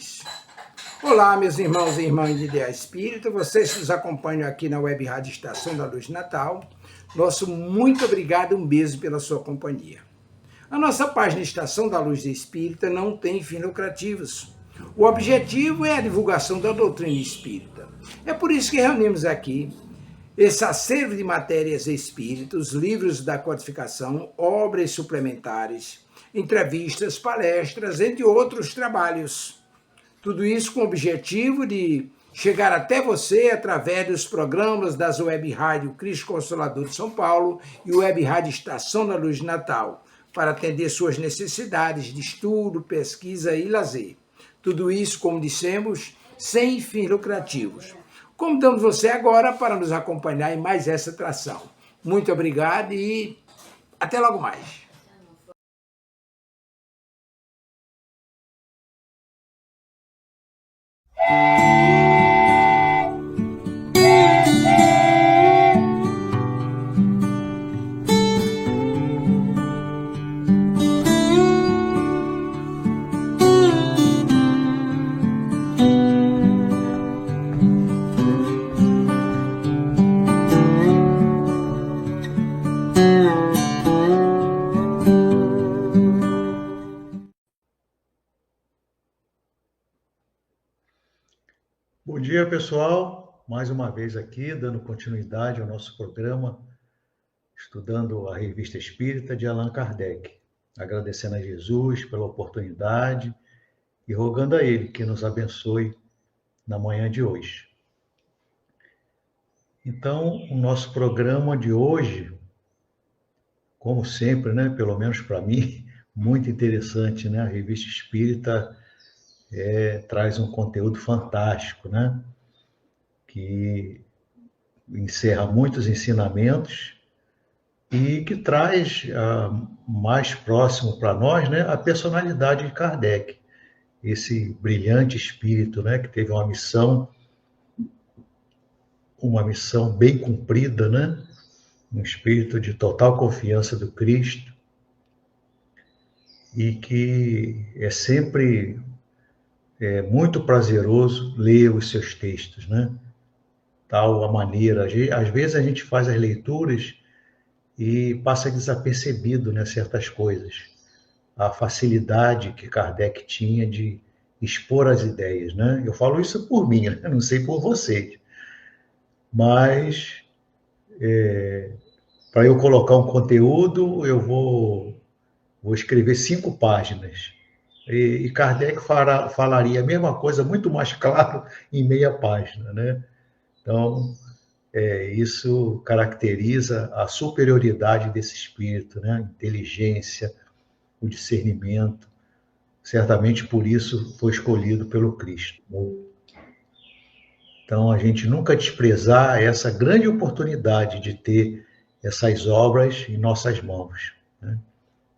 luz. Olá, meus irmãos e irmãs de Ideia Espírita, vocês que nos acompanham aqui na Web Rádio Estação da Luz Natal, nosso muito obrigado, um beijo pela sua companhia. A nossa página Estação da Luz Espírita não tem fins lucrativos. O objetivo é a divulgação da doutrina espírita. É por isso que reunimos aqui esse acervo de matérias espíritas, livros da codificação, obras suplementares, entrevistas, palestras, entre outros trabalhos. Tudo isso com o objetivo de chegar até você através dos programas das Web Rádio Cristo Consolador de São Paulo e Web Rádio Estação da Luz de Natal, para atender suas necessidades de estudo, pesquisa e lazer. Tudo isso, como dissemos, sem fins lucrativos. Convidamos você agora para nos acompanhar em mais essa atração. Muito obrigado e até logo mais. Bom dia, pessoal. Mais uma vez aqui, dando continuidade ao nosso programa, estudando a Revista Espírita de Allan Kardec. Agradecendo a Jesus pela oportunidade e rogando a Ele que nos abençoe na manhã de hoje. Então, o nosso programa de hoje, como sempre, né, pelo menos para mim, muito interessante, né? A Revista Espírita traz um conteúdo fantástico, né? Que encerra muitos ensinamentos e que traz mais próximo para nós, né, a personalidade de Kardec, esse brilhante espírito, né, que teve uma missão bem cumprida, né? Um espírito de total confiança do Cristo e que é sempre muito prazeroso ler os seus textos, né? Tal a maneira, às vezes a gente faz as leituras e passa desapercebido, né, certas coisas. A facilidade que Kardec tinha de expor as ideias, né? Eu falo isso por mim, né? Não sei por vocês. Mas, para eu colocar um conteúdo, eu vou escrever 5 páginas. E Kardec falaria a mesma coisa, muito mais claro, em meia página, né? Então, isso caracteriza a superioridade desse espírito, né? A inteligência, o discernimento. Certamente por isso foi escolhido pelo Cristo. Então, a gente nunca desprezar essa grande oportunidade de ter essas obras em nossas mãos, né?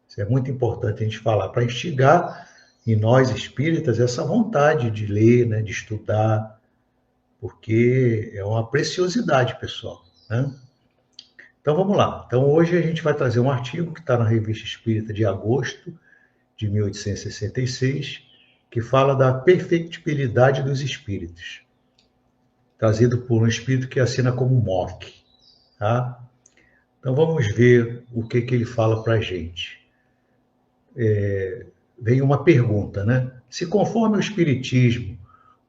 Isso é muito importante a gente falar, para instigar em nós espíritas essa vontade de ler, né, de estudar, porque é uma preciosidade, pessoal, né? Então vamos lá. Então hoje a gente vai trazer um artigo que está na Revista Espírita de agosto de 1866, que fala da perfectibilidade dos espíritos, trazido por um espírito que assina como Mock, tá? Então vamos ver o que ele fala para a gente. Vem uma pergunta, né? Se conforme o Espiritismo,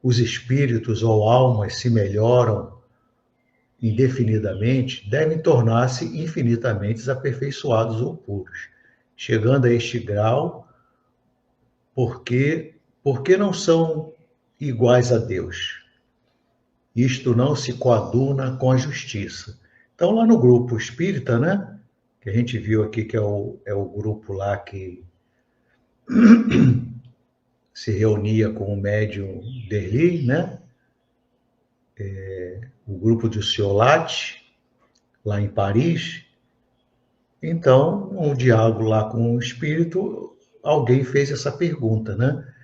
os espíritos ou almas se melhoram indefinidamente, devem tornar-se infinitamente aperfeiçoados ou puros. Chegando a este grau, porque não são iguais a Deus? Isto não se coaduna com a justiça. Então, lá no grupo espírita, né, que a gente viu aqui que é o grupo lá que se reunia com o médium Derli, né? O grupo de Ciolate, lá em Paris. Então, um diálogo lá com o espírito, alguém fez essa pergunta, né?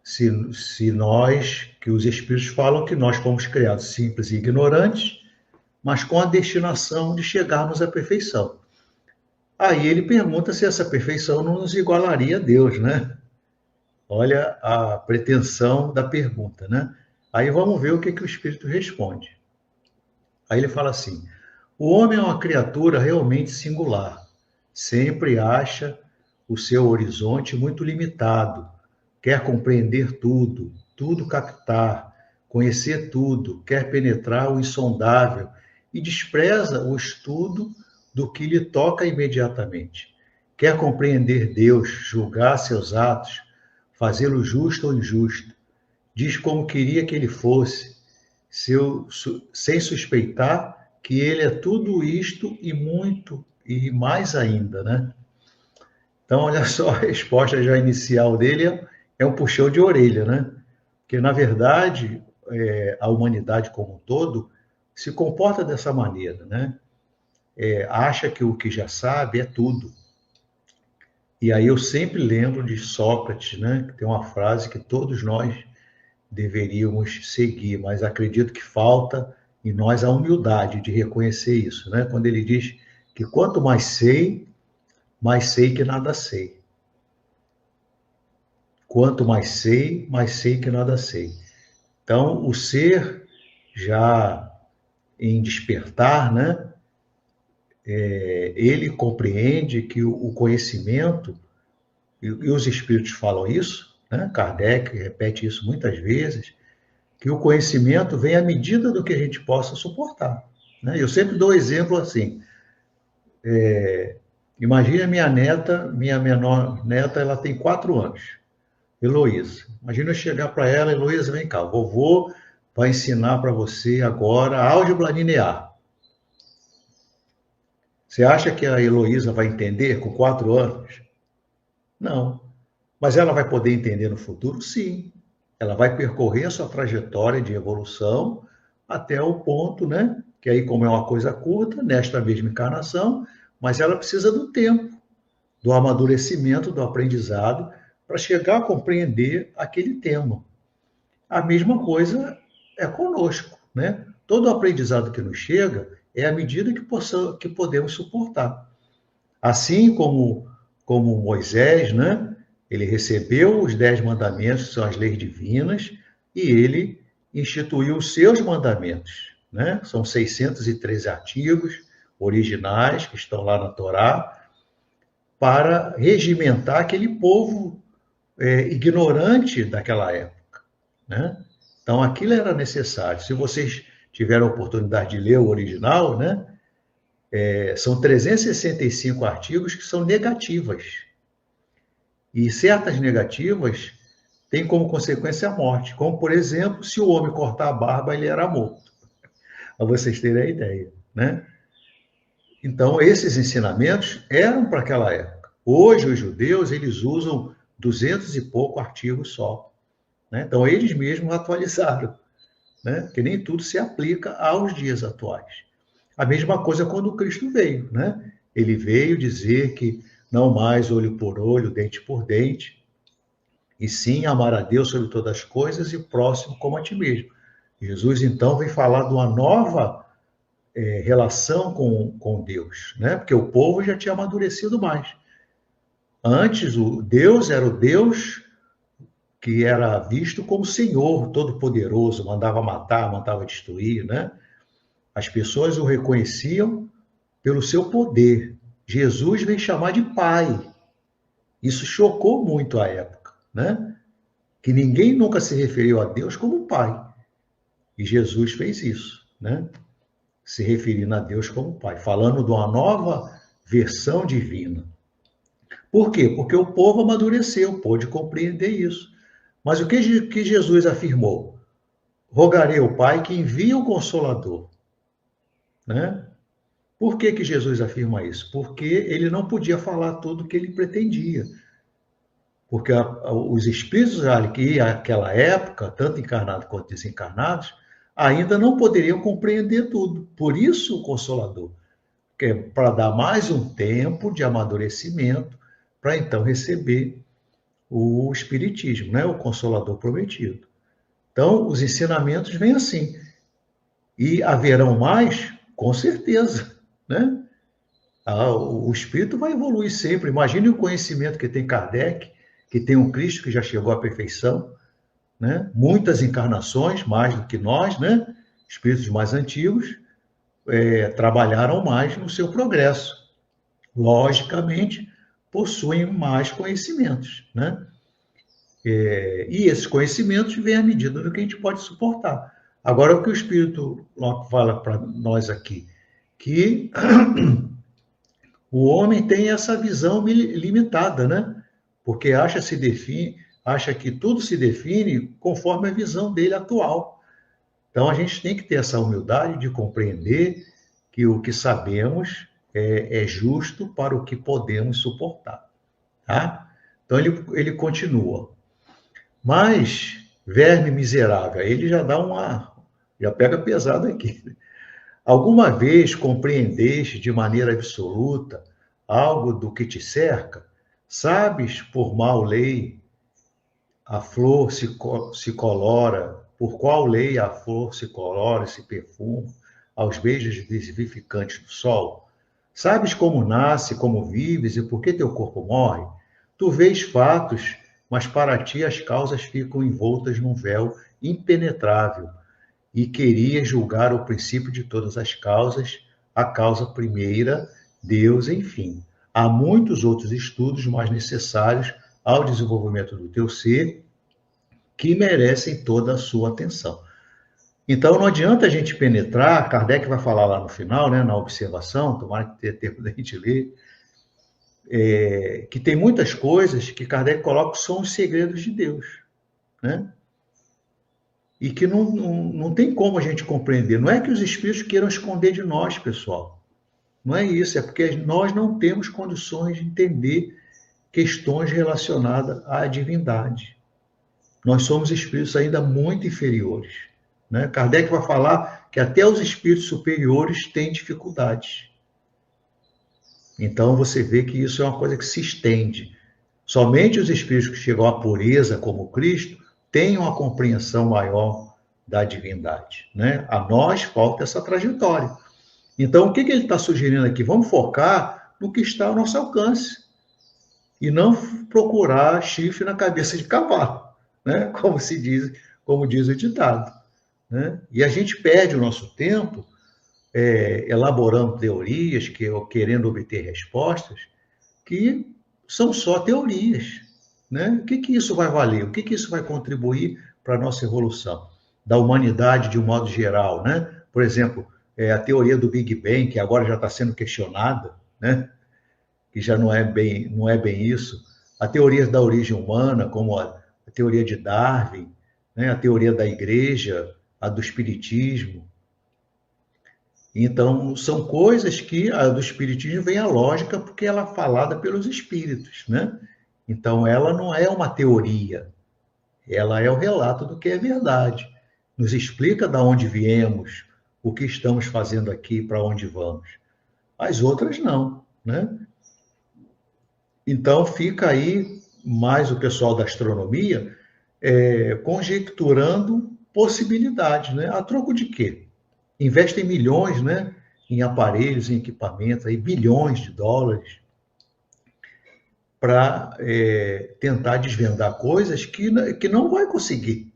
Se nós, que os espíritos falam que nós fomos criados simples e ignorantes, mas com a destinação de chegarmos à perfeição. Aí ele pergunta se essa perfeição não nos igualaria a Deus, né? Olha a pretensão da pergunta, né? Aí vamos ver o que o Espírito responde. Aí ele fala assim: o homem é uma criatura realmente singular, sempre acha o seu horizonte muito limitado, quer compreender tudo, tudo captar, conhecer tudo, quer penetrar o insondável e despreza o estudo do que lhe toca imediatamente. Quer compreender Deus, julgar seus atos, fazê-lo justo ou injusto. Diz como queria que ele fosse, sem suspeitar que ele é tudo isto e muito e mais ainda, né? Então, olha só, a resposta já inicial dele é um puxão de orelha, né? Porque, na verdade, a humanidade como um todo se comporta dessa maneira, né? Acha que o que já sabe é tudo. E aí eu sempre lembro de Sócrates, né? Que tem uma frase que todos nós deveríamos seguir, mas acredito que falta em nós a humildade de reconhecer isso, né? Quando ele diz que quanto mais sei que nada sei. Quanto mais sei que nada sei. Então, o ser já em despertar, né? Ele compreende que o conhecimento, e os espíritos falam isso, né? Kardec repete isso muitas vezes, que o conhecimento vem à medida do que a gente possa suportar. Né? Eu sempre dou exemplo assim. Imagine a minha neta, minha menor neta, ela tem 4 anos, Heloísa. Imagina eu chegar para ela: Heloísa, vem cá, vovô vai ensinar para você agora álgebra linear. Você acha que a Heloísa vai entender com 4 anos? Não. Mas ela vai poder entender no futuro? Sim. Ela vai percorrer a sua trajetória de evolução até o ponto, né? Que aí, como é uma coisa curta, nesta mesma encarnação, mas ela precisa do tempo, do amadurecimento, do aprendizado, para chegar a compreender aquele tema. A mesma coisa é conosco, né? Todo aprendizado que nos chega é à medida que podemos suportar. Assim como Moisés, né? Ele recebeu os 10 mandamentos, que são as leis divinas, e ele instituiu os seus mandamentos, né? São 613 artigos originais que estão lá na Torá, para regimentar aquele povo ignorante daquela época, né? Então, aquilo era necessário. Se vocês tiveram a oportunidade de ler o original, né? São 365 artigos que são negativas. E certas negativas têm como consequência a morte. Como, por exemplo, se o homem cortar a barba, ele era morto. Para vocês terem a ideia, né? Então, esses ensinamentos eram para aquela época. Hoje, os judeus, eles usam 200 e pouco artigos só. Né? Então, eles mesmos atualizaram, né? Porque nem tudo se aplica aos dias atuais. A mesma coisa quando Cristo veio, né? Ele veio dizer que não mais olho por olho, dente por dente, e sim amar a Deus sobre todas as coisas e o próximo como a ti mesmo. Jesus, então, vem falar de uma nova relação com Deus, né? Porque o povo já tinha amadurecido mais. Antes, o Deus era o Deus que era visto como Senhor Todo-Poderoso, mandava matar, mandava destruir, né? As pessoas o reconheciam pelo seu poder. Jesus vem chamar de Pai. Isso chocou muito a época, né? Que ninguém nunca se referiu a Deus como Pai. E Jesus fez isso, né? Se referindo a Deus como Pai, falando de uma nova versão divina. Por quê? Porque o povo amadureceu, pôde compreender isso. Mas o que Jesus afirmou? Rogarei ao Pai que envie o Consolador. Né? Por que Jesus afirma isso? Porque ele não podia falar tudo o que ele pretendia. Porque os espíritos que naquela época, tanto encarnados quanto desencarnados, ainda não poderiam compreender tudo. Por isso o Consolador, que é para dar mais um tempo de amadurecimento, para então receber o Espiritismo, né? O Consolador prometido. Então, os ensinamentos vêm assim. E haverão mais? Com certeza, né? O espírito vai evoluir sempre. Imagine o conhecimento que tem Kardec, que tem um Cristo que já chegou à perfeição, né? Muitas encarnações, mais do que nós, né? Espíritos mais antigos, trabalharam mais no seu progresso. Logicamente, possuem mais conhecimentos, né? E esses conhecimentos vêm à medida do que a gente pode suportar. Agora, o que o Espírito fala para nós aqui, que o homem tem essa visão limitada, né? Porque acha que tudo se define conforme a visão dele atual. Então, a gente tem que ter essa humildade de compreender que o que sabemos é justo para o que podemos suportar. Tá? Então, ele continua. Mas, verme miserável, ele já já pega pesado aqui. Alguma vez compreendeste de maneira absoluta algo do que te cerca? Sabes por qual lei a flor se colora, por qual lei a flor se colora e se perfuma aos beijos vivificantes do sol? Sabes como nasce, como vives e por que teu corpo morre? Tu vês fatos, mas para ti as causas ficam envoltas num véu impenetrável e querias julgar o princípio de todas as causas, a causa primeira, Deus, enfim. Há muitos outros estudos mais necessários ao desenvolvimento do teu ser que merecem toda a sua atenção. Então, não adianta a gente penetrar, Kardec vai falar lá no final, né, na observação, tomara que tenha tempo da gente ler, que tem muitas coisas que Kardec coloca que são os segredos de Deus, né? E que não tem como a gente compreender. Não é que os espíritos queiram esconder de nós, pessoal. Não é isso, é porque nós não temos condições de entender questões relacionadas à divindade. Nós somos espíritos ainda muito inferiores, né? Kardec vai falar que até os espíritos superiores têm dificuldades. Então, você vê que isso é uma coisa que se estende. Somente os espíritos que chegam à pureza, como Cristo, têm uma compreensão maior da divindade, né? A nós falta essa trajetória. Então, o que ele está sugerindo aqui? Vamos focar no que está ao nosso alcance e não procurar chifre na cabeça de cavalo, né? Como diz o ditado, né? E a gente perde o nosso tempo elaborando teorias, querendo obter respostas que são só teorias, né? O que isso vai valer? O que isso vai contribuir para a nossa evolução da humanidade de um modo geral, né? Por exemplo, a teoria do Big Bang, que agora já está sendo questionada, né? Que já não é bem isso. A teoria da origem humana, como a teoria de Darwin, né? A teoria da igreja, a do espiritismo. Então, são coisas que a do espiritismo vem a lógica porque ela é falada pelos espíritos, né? Então, ela não é uma teoria, ela é o relato do que é verdade. Nos explica de onde viemos, o que estamos fazendo aqui, para onde vamos. As outras não, né? Então, fica aí mais o pessoal da astronomia conjecturando possibilidades, né? A troco de quê? Investem milhões, né, em aparelhos, em equipamentos, aí, bilhões de dólares, para tentar desvendar coisas que não vai conseguir,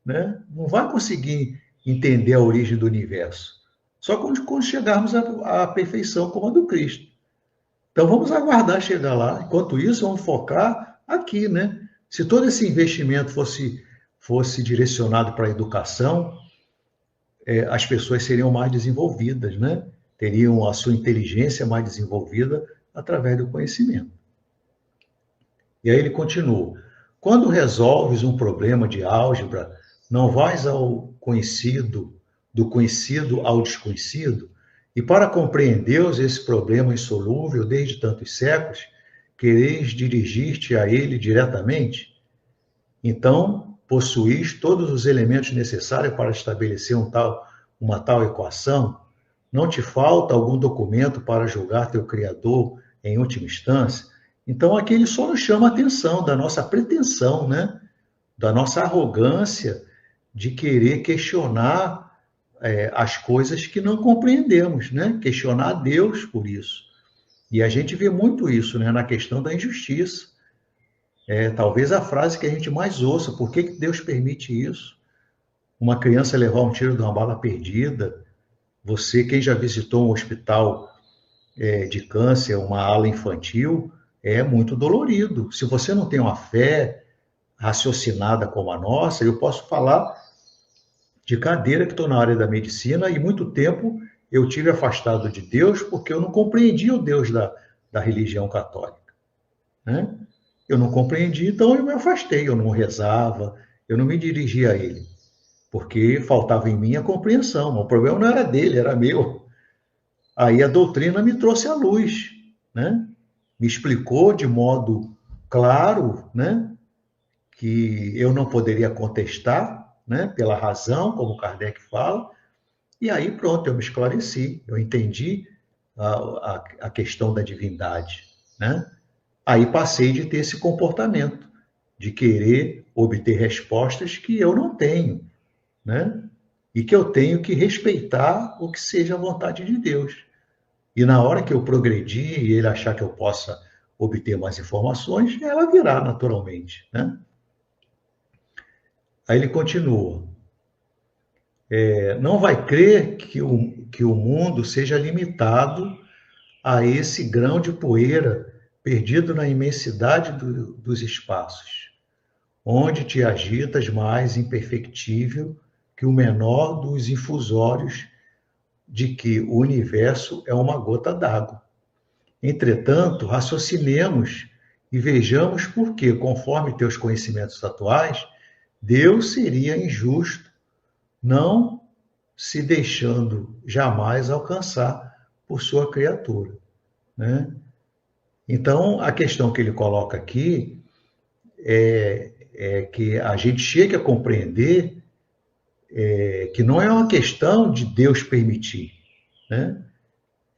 né? Não vai conseguir entender a origem do universo. Só quando chegarmos à perfeição como a do Cristo. Então, vamos aguardar chegar lá. Enquanto isso, vamos focar aqui, né? Se todo esse investimento fosse direcionado para a educação, as pessoas seriam mais desenvolvidas, né? Teriam a sua inteligência mais desenvolvida através do conhecimento. E aí ele continua. Quando resolves um problema de álgebra, não vais do conhecido ao desconhecido, e para compreenderes esse problema insolúvel desde tantos séculos, quereis dirigir-te a ele diretamente? Então, possuís todos os elementos necessários para estabelecer uma tal equação? Não te falta algum documento para julgar teu Criador em última instância? Então, aqui ele só nos chama a atenção da nossa pretensão, né? Da nossa arrogância de querer questionar as coisas que não compreendemos, né? Questionar a Deus por isso. E a gente vê muito isso, né? Na questão da injustiça. É talvez a frase que a gente mais ouça. Por que que Deus permite isso? Uma criança levar um tiro de uma bala perdida. Você, quem já visitou um hospital de câncer, uma ala infantil, é muito dolorido. Se você não tem uma fé raciocinada como a nossa, eu posso falar de cadeira que estou na área da medicina e muito tempo eu tive afastado de Deus porque eu não compreendia o Deus da religião católica, né? Eu não compreendi, então eu me afastei, eu não rezava, eu não me dirigia a ele, porque faltava em mim a compreensão. O problema não era dele, era meu. Aí a doutrina me trouxe à luz, né? Me explicou de modo claro, né, que eu não poderia contestar, né, pela razão, como Kardec fala, e aí pronto, eu me esclareci, eu entendi a questão da divindade, né? Aí passei de ter esse comportamento, de querer obter respostas que eu não tenho, né? E que eu tenho que respeitar o que seja a vontade de Deus. E na hora que eu progredir e ele achar que eu possa obter mais informações, ela virá naturalmente, né? Aí ele continua. Não vai crer que o mundo seja limitado a esse grão de poeira perdido na imensidade dos espaços, onde te agitas mais imperfectível que o menor dos infusórios de que o universo é uma gota d'água. Entretanto, raciocinemos e vejamos por que, conforme teus conhecimentos atuais, Deus seria injusto, não se deixando jamais alcançar por sua criatura, né? Então, a questão que ele coloca aqui é que a gente chegue a compreender que não é uma questão de Deus permitir, né?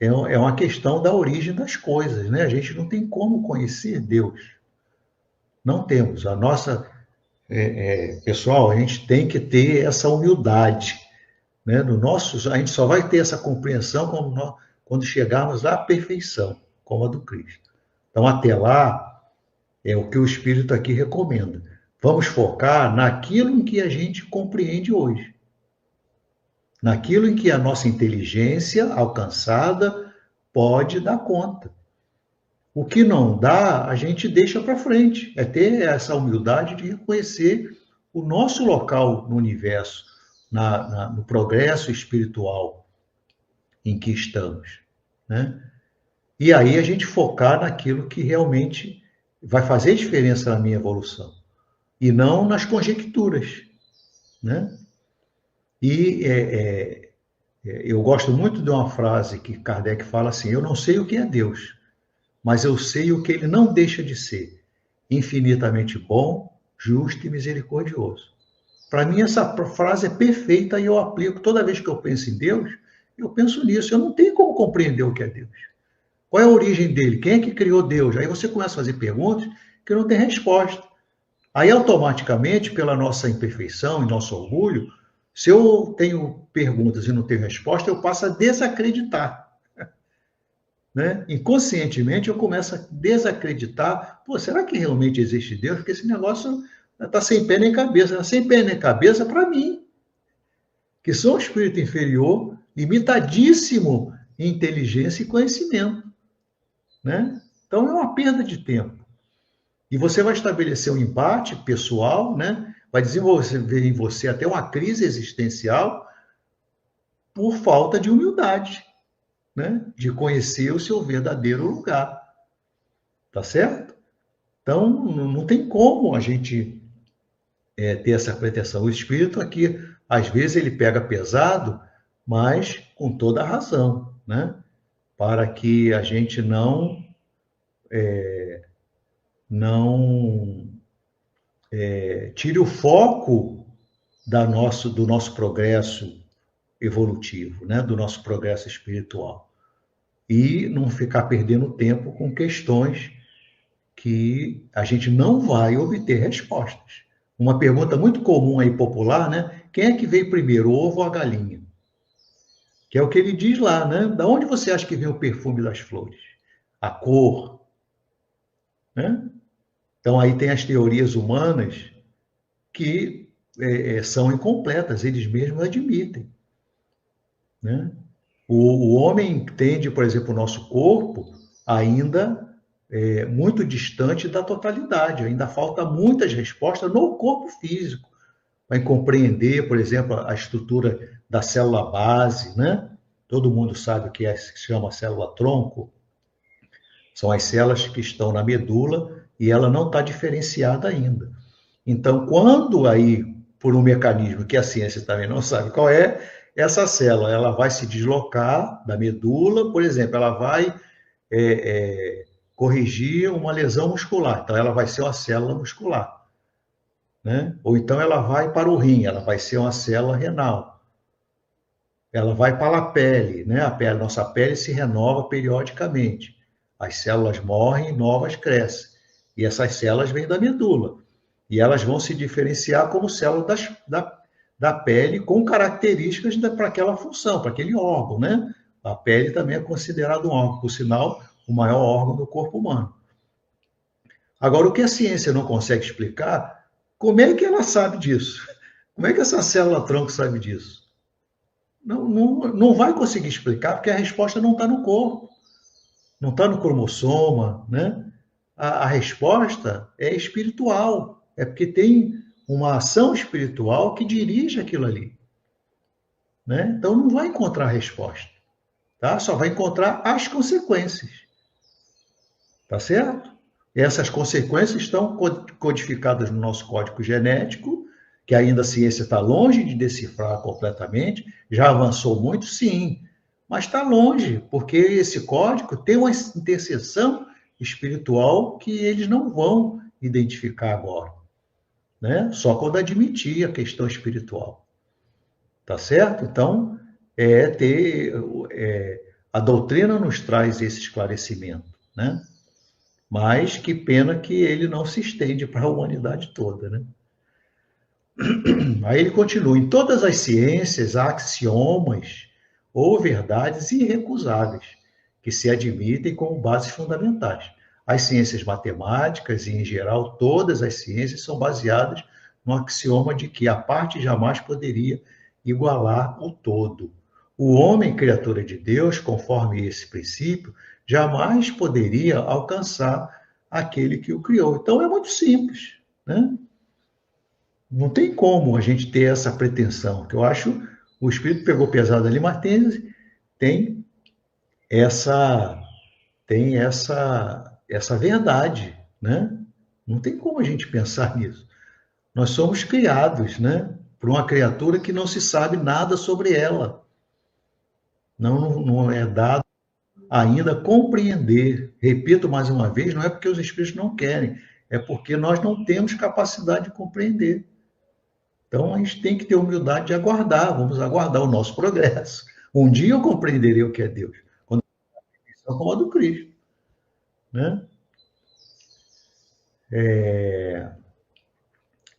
É uma questão da origem das coisas, né? A gente não tem como conhecer Deus. Não temos. A nossa, pessoal, a gente tem que ter essa humildade, né? No nosso, a gente só vai ter essa compreensão quando chegarmos à perfeição, como a do Cristo. Então, até lá, é o que o Espírito aqui recomenda. Vamos focar naquilo em que a gente compreende hoje, naquilo em que a nossa inteligência alcançada pode dar conta. O que não dá, a gente deixa para frente. É ter essa humildade de reconhecer o nosso local no universo, no progresso espiritual em que estamos, né? E aí a gente focar naquilo que realmente vai fazer diferença na minha evolução, e não nas conjecturas, né? E eu gosto muito de uma frase que Kardec fala assim: eu não sei o que é Deus, mas eu sei o que ele não deixa de ser: infinitamente bom, justo e misericordioso. Para mim, essa frase é perfeita e eu aplico toda vez que eu penso em Deus, eu penso nisso. Eu não tenho como compreender o que é Deus. Qual é a origem dele? Quem é que criou Deus? Aí você começa a fazer perguntas que não tem resposta. Aí, automaticamente, pela nossa imperfeição e nosso orgulho, se eu tenho perguntas e não tenho resposta, eu passo a desacreditar, né? Inconscientemente, eu começo a desacreditar. Pô, será que realmente existe Deus? Porque esse negócio está sem pé nem cabeça. Sem pé nem cabeça para mim, que sou um espírito inferior, limitadíssimo em inteligência e conhecimento, né? Então, é uma perda de tempo. E você vai estabelecer um embate pessoal, né? Vai desenvolver em você até uma crise existencial por falta de humildade, né? De conhecer o seu verdadeiro lugar. Tá certo? Então, não tem como a gente ter essa pretensão. O espírito aqui, às vezes, ele pega pesado, mas com toda a razão, né? Para que a gente não tire o foco do nosso progresso evolutivo, né? Do nosso progresso espiritual. E não ficar perdendo tempo com questões que a gente não vai obter respostas. Uma pergunta muito comum aí, popular, né? Quem é que veio primeiro, o ovo ou a galinha? Que é o que ele diz lá, né? Da onde você acha que vem o perfume das flores? A cor, né? Então, aí tem as teorias humanas que são incompletas, eles mesmos admitem, né? O homem entende, por exemplo, o nosso corpo ainda muito distante da totalidade, ainda falta muitas respostas no corpo físico, para compreender, por exemplo, a estrutura da célula base, né? Todo mundo sabe o que se chama célula-tronco, são as células que estão na medula e ela não está diferenciada ainda. Então, quando aí, por um mecanismo que a ciência também não sabe qual é, essa célula ela vai se deslocar da medula, por exemplo, ela vai corrigir uma lesão muscular, então ela vai ser uma célula muscular, né? Ou então ela vai para o rim, ela vai ser uma célula renal. Ela vai para a pele, né? Nossa pele se renova periodicamente. As células morrem, novas crescem. E essas células vêm da medula. E elas vão se diferenciar como células da pele com características para aquela função, para aquele órgão, né? A pele também é considerado um órgão, por sinal, o maior órgão do corpo humano. Agora, o que a ciência não consegue explicar, como é que ela sabe disso? Como é que essa célula-tronco sabe disso? Não vai conseguir explicar, porque a resposta não está no corpo, não está no cromossoma, né? A resposta é espiritual, é porque tem uma ação espiritual que dirige aquilo ali, né? Então não vai encontrar a resposta, tá? Só vai encontrar as consequências, tá certo? E essas consequências estão codificadas no nosso código genético, que ainda a ciência está longe de decifrar completamente, já avançou muito, sim, mas está longe, porque esse código tem uma interseção espiritual que eles não vão identificar agora, né? Só quando admitir a questão espiritual, tá certo? Então, a doutrina nos traz esse esclarecimento, né? Mas que pena que ele não se estende para a humanidade toda, né? Aí ele continua: em todas as ciências há axiomas ou verdades irrecusáveis que se admitem como bases fundamentais. As ciências matemáticas e, em geral, todas as ciências são baseadas no axioma de que a parte jamais poderia igualar o todo. O homem, criatura de Deus, conforme esse princípio, jamais poderia alcançar aquele que o criou. Então é muito simples, né? Não tem como a gente ter essa pretensão, que eu acho o espírito pegou pesado ali, mas tem essa essa verdade, né? Não tem como a gente pensar nisso. Nós somos criados, né, por uma criatura que não se sabe nada sobre ela. Não é dado ainda compreender. Repito mais uma vez, não é porque os espíritos não querem, é porque nós não temos capacidade de compreender. Então, a gente tem que ter humildade de aguardar, vamos aguardar o nosso progresso. Um dia eu compreenderei o que é Deus, quando eu como a do Cristo, né?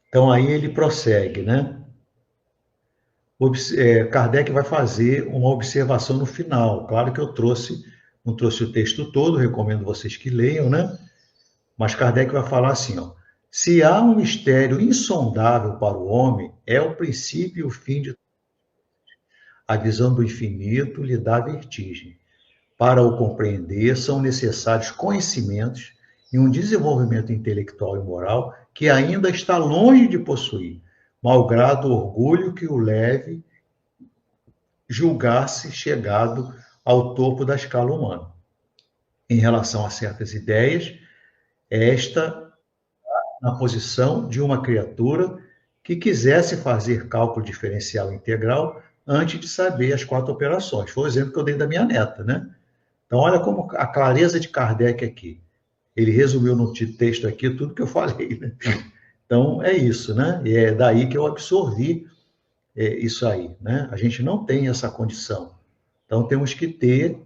Então, aí ele prossegue, né? Kardec vai fazer uma observação no final. Claro que eu não trouxe o texto todo, recomendo vocês que leiam, né? Mas Kardec vai falar assim, ó: se há um mistério insondável para o homem, é o princípio e o fim de a visão do infinito lhe dá vertigem. Para o compreender, são necessários conhecimentos e um desenvolvimento intelectual e moral que ainda está longe de possuir, malgrado o orgulho que o leve julgar-se chegado ao topo da escala humana. Em relação a certas ideias, esta na posição de uma criatura que quisesse fazer cálculo diferencial integral antes de saber as 4 operações. Foi o exemplo que eu dei da minha neta, né? Então, olha como a clareza de Kardec aqui. Ele resumiu no texto aqui tudo que eu falei, né? Então, é isso, né? E é daí que eu absorvi isso aí, né? A gente não tem essa condição. Então, temos que ter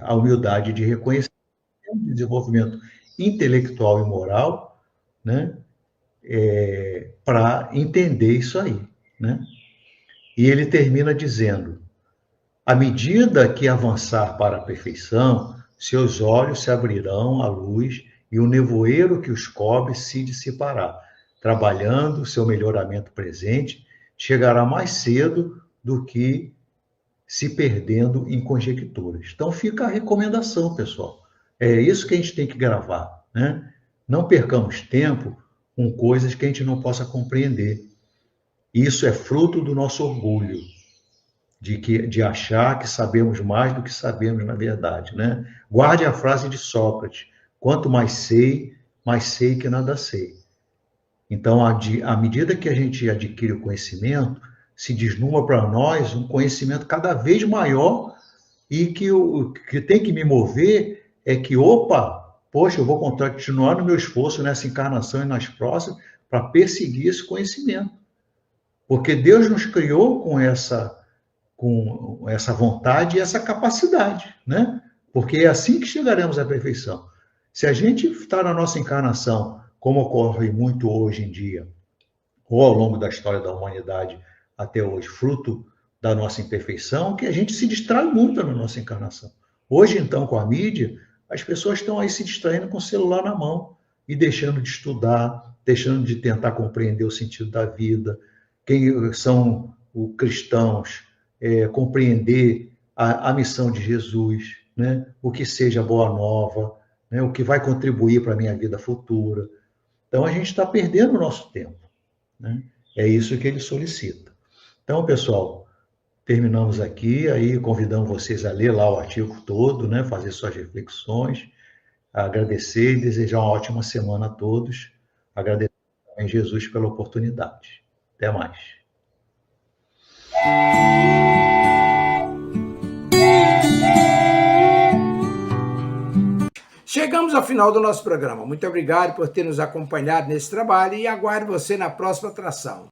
a humildade de reconhecer o desenvolvimento intelectual e moral, né? Para entender isso aí, né? E ele termina dizendo: à medida que avançar para a perfeição, seus olhos se abrirão à luz e o nevoeiro que os cobre se dissipará. Trabalhando o seu melhoramento presente, chegará mais cedo do que se perdendo em conjecturas. Então fica a recomendação, pessoal. É isso que a gente tem que gravar, né? Não percamos tempo com coisas que a gente não possa compreender. Isso é fruto do nosso orgulho, de achar que sabemos mais do que sabemos na verdade, né? Guarde a frase de Sócrates: quanto mais sei que nada sei. Então, à medida que a gente adquire o conhecimento, se desnuma para nós um conhecimento cada vez maior e que o que tem que me mover é que, opa, poxa, eu vou continuar no meu esforço nessa encarnação e nas próximas para perseguir esse conhecimento. Porque Deus nos criou com essa vontade e essa capacidade, né? Porque é assim que chegaremos à perfeição. Se a gente está na nossa encarnação, como ocorre muito hoje em dia, ou ao longo da história da humanidade até hoje, fruto da nossa imperfeição, que a gente se distrai muito na nossa encarnação. Hoje, então, com a mídia, as pessoas estão aí se distraindo com o celular na mão e deixando de estudar, deixando de tentar compreender o sentido da vida, quem são os cristãos, compreender a missão de Jesus, né? O que seja boa nova, né? O que vai contribuir para a minha vida futura. Então, a gente está perdendo o nosso tempo, né? É isso que ele solicita. Então, pessoal, terminamos aqui, aí convidamos vocês a ler lá o artigo todo, né? Fazer suas reflexões, agradecer e desejar uma ótima semana a todos. Agradecer a Jesus pela oportunidade. Até mais. Chegamos ao final do nosso programa. Muito obrigado por ter nos acompanhado nesse trabalho e aguardo você na próxima atração.